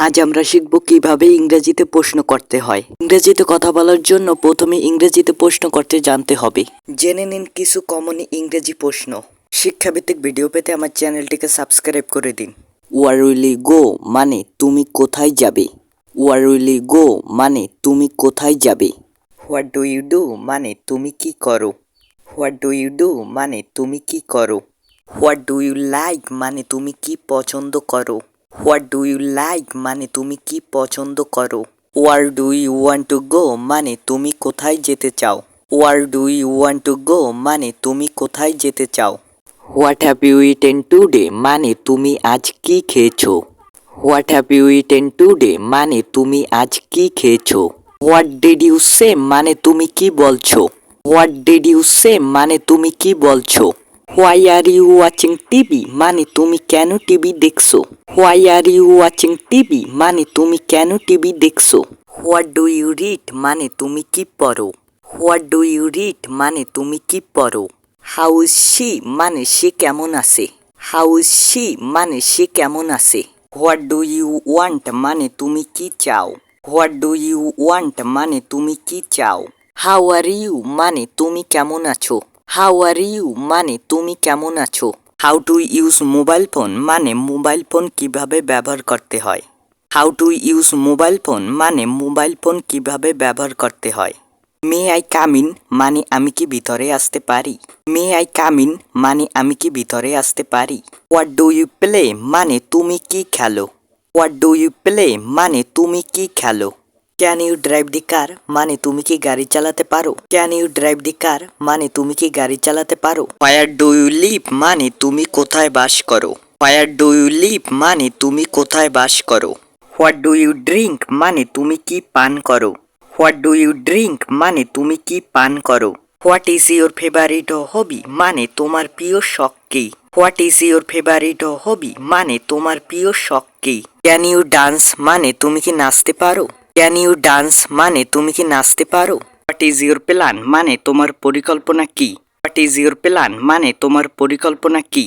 আজ আমরা শিখব কিভাবে ইংরেজিতে প্রশ্ন করতে হয়। ইংরেজিতে কথা বলার জন্য প্রথমে ইংরেজিতে প্রশ্ন করতে জানতে হবে। জেনে নিন কিছু কমন ইংরেজি প্রশ্ন। শিক্ষাভিত্তিক ভিডিও পেতে আমার চ্যানেলটিকে সাবস্ক্রাইব করে দিন। ওয়ার উইল ইউ গো মানে তুমি কোথায় যাবে। ওয়ার উইল ইউ গো মানে তুমি কোথায় যাবে। হোয়াট ডু ইউ ডু মানে তুমি কি করো। হোয়াট ডু ইউ ডু মানে তুমি কি করো। হোয়াট ডু ইউ লাইক মানে তুমি কি পছন্দ করো। হোয়াট ডু ইউ লাইক মানে তুমি কি পছন্দ করো। Where do you want to go মানে তুমি কোথায় যেতে চাও। Where do you want to go মানে তুমি কোথায় যেতে চাও। What have you eaten today মানে তুমি আজ কি খেয়েছো। What have you eaten today মানে তুমি আজ কি খেয়েছো। হোয়াট ডিড ইউ সে মানে তুমি কি বলছো। হোয়াট ডিড ইউ সে মানে তুমি কি বলছো। Why are you watching TV মানে তুমি কেন টিভি দেখছো। Why are you watching TV মানে তুমি কেন টিভি দেখছো। হোয়াট ডু ইউ রিড মানে তুমি কি পড়ো। হোয়াট ডু ইউ রিড মানে তুমি কি পড়ো। হাউ ইজ শি মানে সে কেমন আছে। হাউ ইজ শি মানে সে কেমন আছে। হোয়াট ডু ইউ ওয়ান্ট মানে তুমি কি চাও। হোয়াট ডু ইউ ওয়ান্ট মানে তুমি কি চাও। হাউ আর ইউ মানে তুমি কেমন আছো। হাউ আর ইউ মানে তুমি কেমন আছো। How to use mobile phone মানে মোবাইল ফোন কিভাবে ব্যবহার করতে হয়। How to use mobile phone মানে মোবাইল ফোন কিভাবে ব্যবহার করতে হয়। মে আই কাম ইন মানে আমি কি ভিতরে আসতে পারি। মে আই কাম ইন মানে আমি কি ভিতরে আসতে পারি। হোয়াট ডু ইউ প্লে মানে তুমি কি খেলো। হোয়াট ডু ইউ প্লে মানে তুমি কি খেলো। ক্যান ইউ ড্রাইভ দি কার মানে তুমি কি গাড়ি চালাতে পারো। ক্যান ইউ ড্রাইভ দি কার মানে তুমি কি গাড়ি চালাতে পারো। হোয়ার ডু ইউ লিভ মানে তুমি কোথায় বাস করো। হোয়ার ডু ইউ লিভ মানে তুমি কোথায় বাস করো। হোয়াট ডু ইউ ড্রিঙ্ক মানে তুমি কি পান করো। হোয়াট ডু ইউ ড্রিঙ্ক মানে তুমি কি পান করো। What is your favourite hobby মানে তোমার প্রিয় শখ কি। What is your favourite hobby মানে তোমার প্রিয় শখ কি। ক্যান ইউ ডান্স মানে তুমি কি নাচতে পারো। ক্যান ইউ ডান্স মানে তুমি কি নাচতে পারো। হোয়াট ইজ ইউর প্ল্যান মানে তোমার পরিকল্পনা কি। হোয়াট ইজ ইউর প্ল্যান মানে তোমার পরিকল্পনা কি।